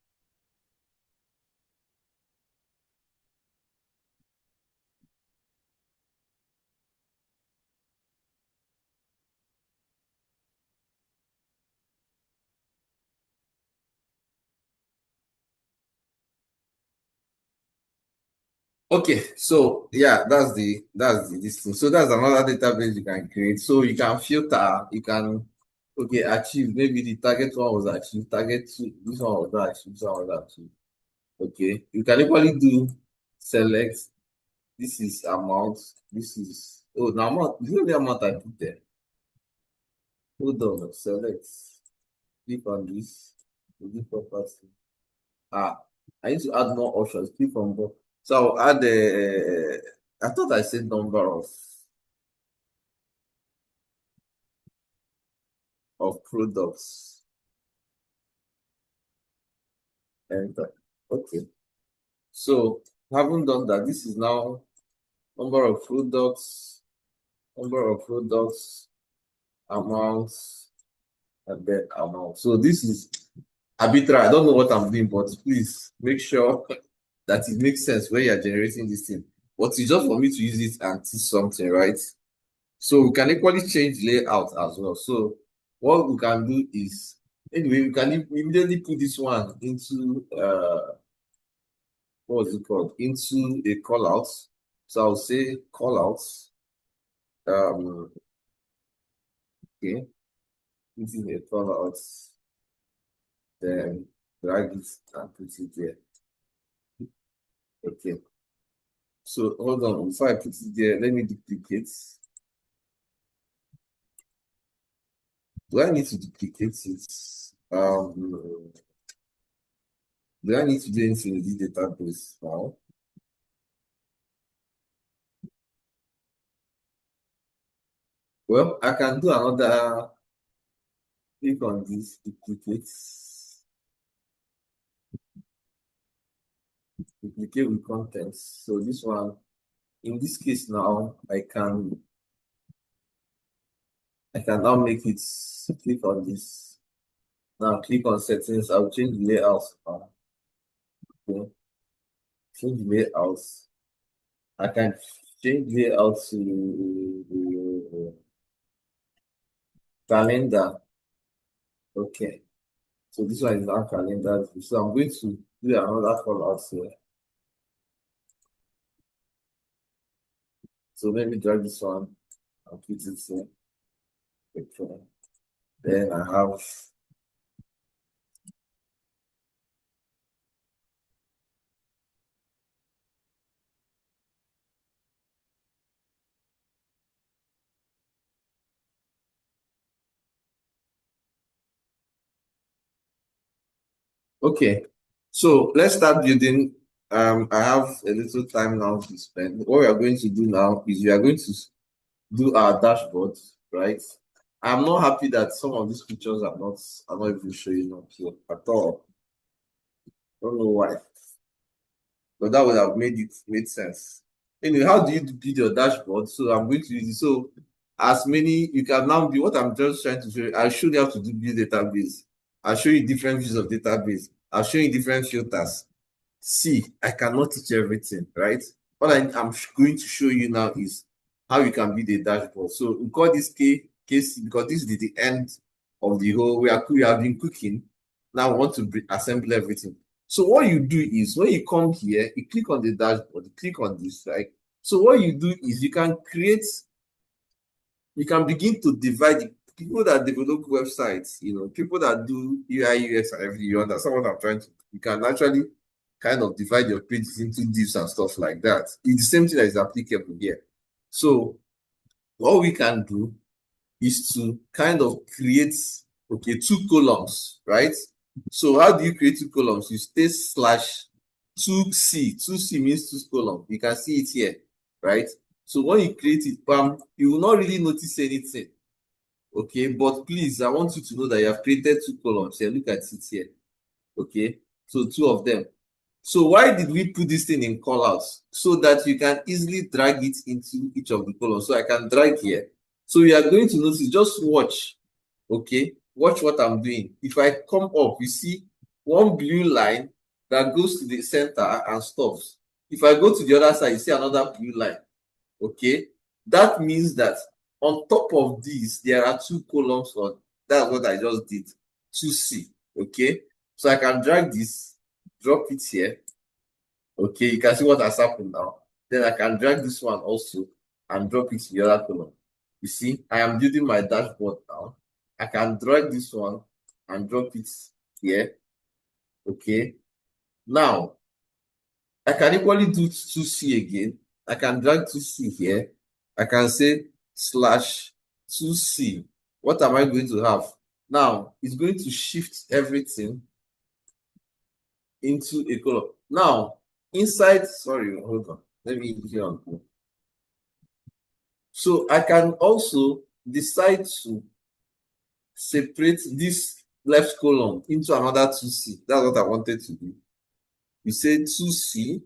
Okay, so yeah, that's the this thing. So that's another database you can create. So you can filter, you can achieve. Maybe the target one was achieved, target two, this one was not achieved, this one was achieved. Okay, you can equally do select. This is amount. This is the amount. You know the amount I put there. Hold on, select. Click on this. Edit property. I need to add more options. Click on both. So I'll add the. I thought I said number of products. Enter. Okay. So having done that, this is now number of products, amounts, and then amount. So this is arbitrary. I don't know what I'm doing, but please make sure that it makes sense when you're generating this thing. But it's just for me to use it and teach something, right? So we can equally change layout as well. So what we can do is, anyway, we can immediately put this one into what was it called? Into a call out. So I'll say call outs. Okay, this is a call out. Then drag it and put it there. Okay. So hold on, before I put it there, let me duplicate. Do I need to duplicate it? Do I need to do anything with the database now? Well, I can do another click on this, duplicate with contents. So this one, in this case now, I can now make it click on this. Now click on settings. I'll change the layout. Okay. Change the layout. I can change layout to calendar. Okay. So this one is now calendar. So I'm going to do another call out here. So let me drag this one and put it here. Okay. Then I have okay. So let's start building. I have a little time now to spend. What we are going to do now is we are going to do our dashboard, right? I'm not happy that some of these pictures are not even showing up here at all. Don't know why. But that would have made sense. Anyway, how do you build your dashboard? So I'm going to use it. So as many you can now be what I'm just trying to show you. I'll show you how to do build database. I'll show you different views of database. I'll show you different filters. See, I cannot teach everything, right? What I'm going to show you now is how you can build a dashboard. So we call this case because this is the end of the whole. We have been cooking. Now we want to assemble everything. So what you do is when you come here, you click on the dashboard, you click on this, right? So what you do is you can begin to divide the people that develop websites, people that do UI, UX and everything. You understand what I'm trying to do? You can actually kind of divide your pages into divs and stuff like that. It's the same thing that is applicable here. So what we can do is to kind of create, two columns, right? So how do you create two columns? You stay slash 2C. 2C means two columns. You can see it here, right? So when you create it, bam, you will not really notice anything. Okay, but please, I want you to know that you have created two columns here. Look at it here. Okay, so two of them. So why did we put this thing in callouts? So that you can easily drag it into each of the columns. So I can drag here. So you are going to notice, just watch. Okay, watch what I'm doing. If I come up, you see one blue line that goes to the center and stops. If I go to the other side, you see another blue line. Okay, that means that on top of these, there are two columns on. That's what I just did. 2C. Okay, so I can drag this, drop it here. Okay, you can see what has happened now. Then I can drag this one also and drop it to the other column. You see, I am building my dashboard now. I can drag this one and drop it here. Okay, now I can equally do 2C again. I can drag 2C here. I can say slash 2C. What am I going to have? Now, it's going to shift everything into a column. Now, inside, sorry, hold on. Let me here on. So I can also decide to separate this left column into another 2C. That's what I wanted to do. You say 2C,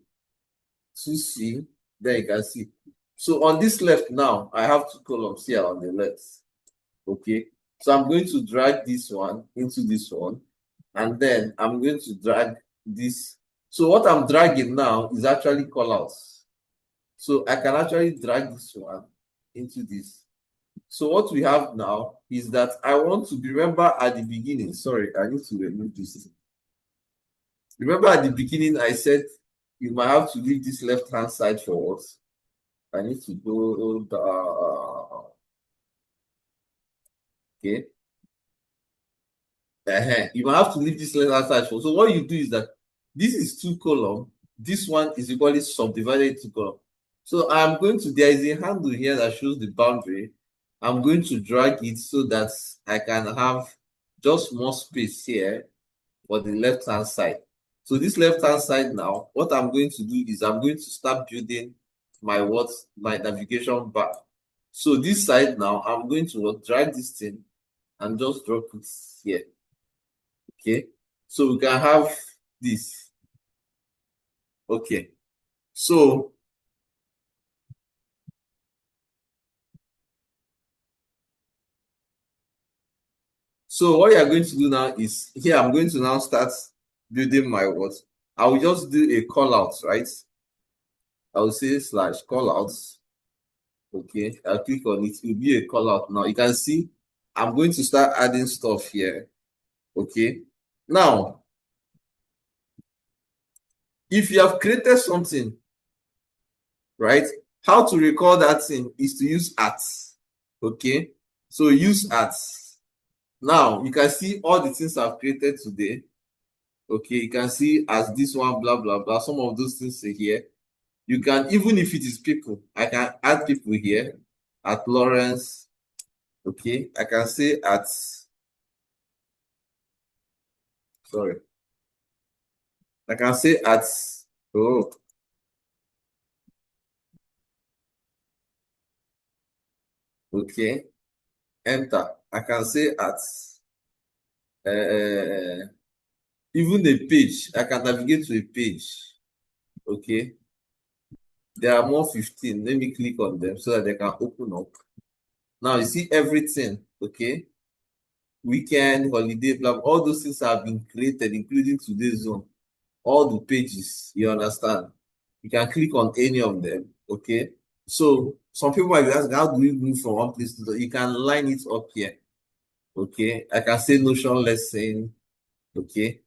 2C, then you can see. So on this left now, I have two columns here on the left. Okay. So I'm going to drag this one into this one. And then I'm going to drag this. So what I'm dragging now is actually callouts. So I can actually drag this one into this. So what we have now is that I want to remember at the beginning. Sorry, I need to remove this. Remember at the beginning, I said you might have to leave this left-hand side for what? I need to go down. Okay. You might have to leave this left-hand side for. So what you do is that this is two column. This one is equally subdivided into column. So I'm going to, there is a handle here that shows the boundary. I'm going to drag it so that I can have just more space here for the left-hand side. So this left-hand side now, what I'm going to do is I'm going to start building my navigation bar. So this side now, I'm going to drag this thing and just drop it here. Okay. So we can have this. Okay. So what you are going to do now is here, I'm going to now start building my what? I will just do a call out, right? I will say slash call outs. Okay, I'll click on it. It will be a call out now. You can see I'm going to start adding stuff here. Okay. Now, if you have created something, right? How to record that thing is to use @. Okay. So use @. Now you can see all the things I've created today. Okay, you can see as this one, blah blah blah. Some of those things are here. You can, even if it is people, I can add people here at Lawrence. Okay, I can say at, sorry, I can say at, oh, okay, enter. I can say at, even a page, I can navigate to a page. Okay, there are more 15. Let me click on them so that they can open up. Now you see everything. Okay, weekend, holiday, blah, all those things have been created, including today's zone. All the pages, you understand? You can click on any of them. Okay, so some people might be asking, how do we move from one place to the other? You can line it up here. Okay, I can say Notion lesson. Okay,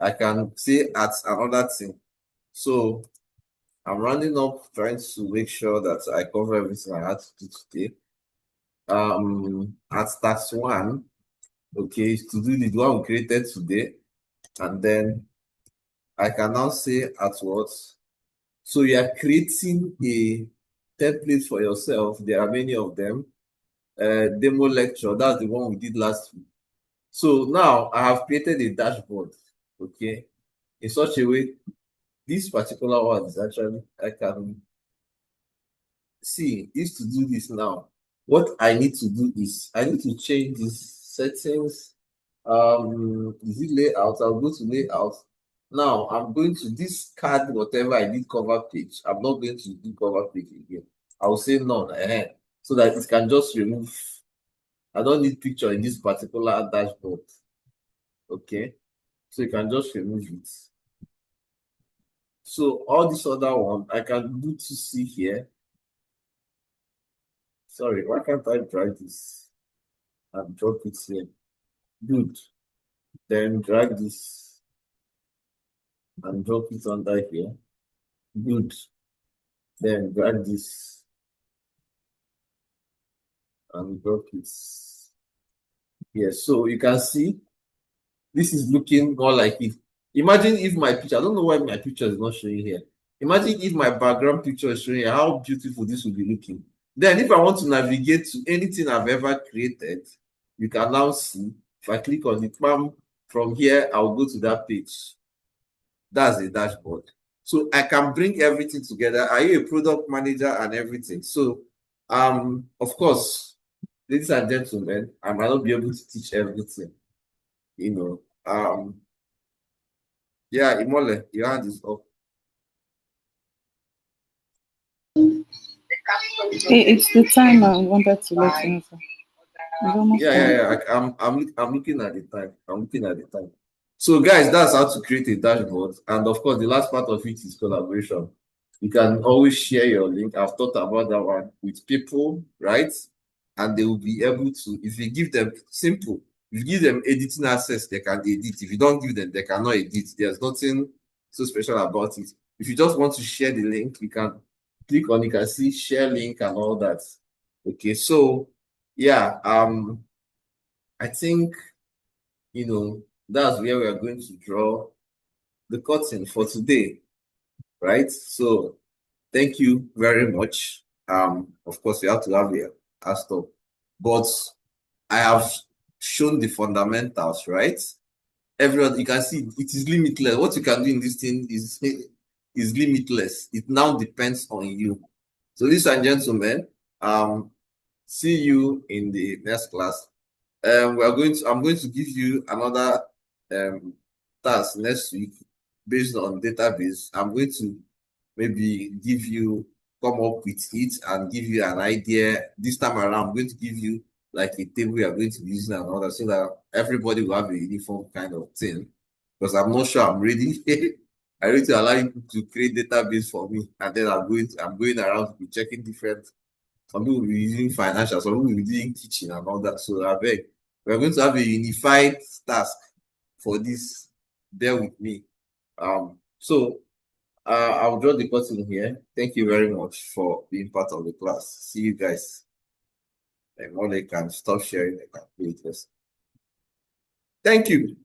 I can say at another thing. So I'm rounding up, trying to make sure that I cover everything I had to do today. At task 1, okay, is to do the one we created today, and then I can now say at what. So you are creating a template for yourself. There are many of them. Demo lecture, that's the one we did last week. So now I have created a dashboard, okay, in such a way. This particular one is actually, I can see, is to do this now. What I need to do is, I need to change these settings. Is it layout? I'll go to layout. Now I'm going to discard whatever I did cover page. I'm not going to do cover page again. I'll say none, so that it can just remove. I don't need picture in this particular dashboard. Okay, so you can just remove it. So all this other one, I can do to see here. Sorry, why can't I drag this and drop it here? Good. Then drag this and drop it under here. Good. Then drag this and drop it here. So you can see this is looking more like it. Imagine if my picture, I don't know why my picture is not showing here. Imagine if my background picture is showing here, how beautiful this will be looking. Then if I want to navigate to anything I've ever created, you can now see, if I click on it, from here, I'll go to that page. That's a dashboard. So I can bring everything together. Are you a product manager and everything? So, of course, ladies and gentlemen, I might not be able to teach everything. Yeah, Imole, your hand is up. It's the time I wanted to let you know, sir. It's almost Yeah. time. I'm looking at the time. So, guys, that's how to create a dashboard. And of course, the last part of it is collaboration. You can always share your link. I've thought about that one with people, right? And they will be able to, if you give them simple, if you give them editing access, they can edit. If you don't give them, they cannot edit. There's nothing so special about it. If you just want to share the link, you can click on, you can see share link and all that. Okay, so yeah, I think that's where we are going to draw the curtain for today, right? So thank you very much. Of course, you have to have a stop, but I have shown the fundamentals, right? Everyone, you can see it is limitless. What you can do in this thing is limitless. It now depends on you. So, ladies and gentlemen, See you in the next class. I'm going to give you another task next week based on database. I'm going to maybe come up with it and give you an idea. This time around, I'm going to give you like a table you are going to be using and all that, so that everybody will have a uniform kind of thing. Because I'm not sure I'm ready. I need to allow you to create database for me, and then I'm going around to be checking different. Some people will be using financial, some people will be doing teaching and all that. So I beg, we're going to have a unified task for this. Bear with me. So I'll draw the curtain here. Thank you very much for being part of the class. See you guys. And all they can stop sharing the calculators. Thank you.